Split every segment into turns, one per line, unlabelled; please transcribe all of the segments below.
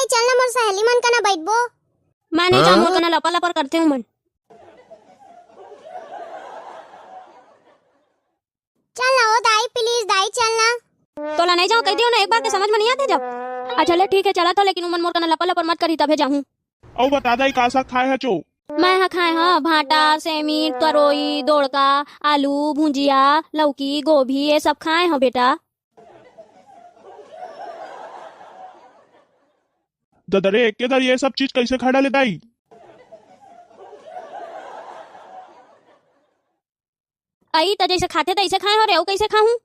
दाई चल ना मोर सहेली मन का ना बैठबो।
मैं नहीं जाऊँ, मोर कना लपर लपर करते हूँ मन।
चल ना ओ दाई प्लीज दाई चल ना।
तोला नहीं जाऊँ कह दियो ना, एक बार के समझ में नहीं आते जब। अच्छा ले ठीक है चला तो, लेकिन उमन मोर कना लपर लपर मत करी तभे जाऊँ।
और बता दाई का सा खाए है चो।
मैं यहाँ खाए हाँ भाटा सेमी तरोई दोड़का आलू भुंजिया लौकी गोभी ये सब खाए हैं बेटा।
ददरे एक के दर ये सब चीज कैसे खा डाले दाई।
आई तो जैसे खाते तैसे खाए हो, रेव कैसे खाऊं।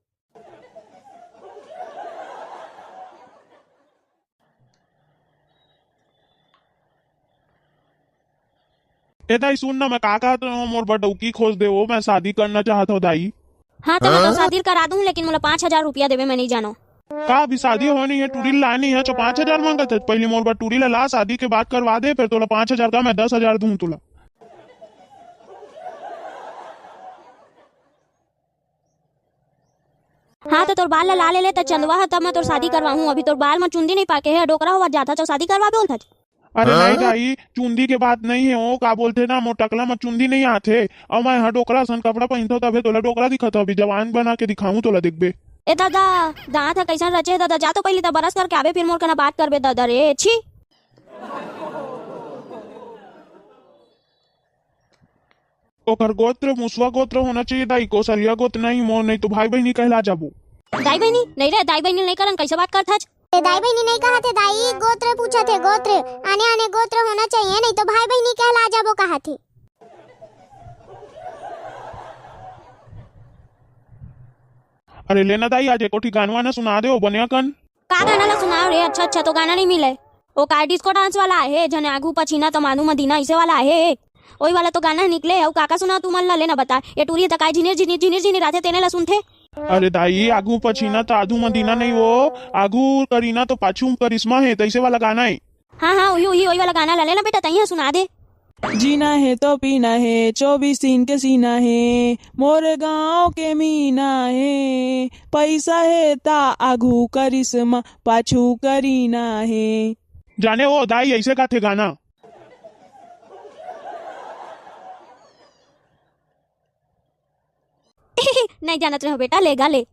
ए दाई सुन ना, मैं का कहा तो मोर बटौकी खोज दे वो, मैं शादी करना चाहता हूँ दाई।
हाँ तो मैं तो शादी करा दूं, लेकिन मुझे 5,000 रुपया देवे, मैं नहीं जानो।
का अभी शादी होनी है, टूरी लानी है तो 5,000 मांगत है। पहले मोर बार टूरी ला, शादी के बाद करवा दे, फिर तोला 5,000 का मैं 10,000 दूं तुला।
हाँ तो तोर बाल ला ले तो चंदवा है, तब मैं तोर शादी करवाऊं। अभी तोर बाल में चुंदी नहीं पाके है, डोकरा हुआ जाता तो शादी करवा बोल था।
अरे नहीं दाई, चुंदी के बात नहीं है वो, का बोलते ना मोर टकला में चुंदी नहीं आते। और मैं यहाँ डोकरा सन कपड़ा पहनता तभी तोला डोकरा दिखा था। अभी जवान बना के दिखाऊं तोला दिखबे।
ए दादा दांत है कैसा रचे है दादा, जा तो पहले तो बरस करके आवे, फिर मोर कना बात करबे दादा रे छी।
ओकर गोत्र मुसवा गोत्र होना चाहिए दाई, कौशल्या गोत्र नहीं मोर, नहीं तो भाई बहनी कहला जाबू।
दाई बहनी नहीं रे, दाई बहनी नहीं करन, कैसे बात करता है।
दाई बहनी नहीं कहा थे दाई, गोत्र पूछा थे। गोत्र आने आने गोत्र होना चाहिए, नहीं तो भाई बहनी कहला जाबो कहा थे।
अरे लेना दाई आज एको गानवा ना सुना दे बनिया कन।
का गाना ला सुनाओ रे। अच्छा अच्छा तो गाना नहीं मिले, वो का डिस्को डांस वाला है, जने आगू पछीना तो मानू मदीना इसे वाला है, वही वाला तो गाना निकले। और काका सुना तू मन ला लेना बता, ये टूरी तक झिनिर झिनिर झिनिर झिनिर आते तेने ला सुनते।
अरे दाई आगू पछीना तो आधू मदीना नहीं, वो आगू करीना तो पाछू करिश्मा है, तैसे वाला गाना है।
हाँ हाँ वही वाला गाना ला लेना बेटा, तैयार सुना दे।
जीना है तो पीना है, 24 दिन के सीना है, मोर गाँव के मीना है, पैसा है ता आगू करिश्मा पाछू करीना है।
जाने वो दाई ऐसे का थे गाना।
नहीं जानत रहो बेटा, ले गा ले।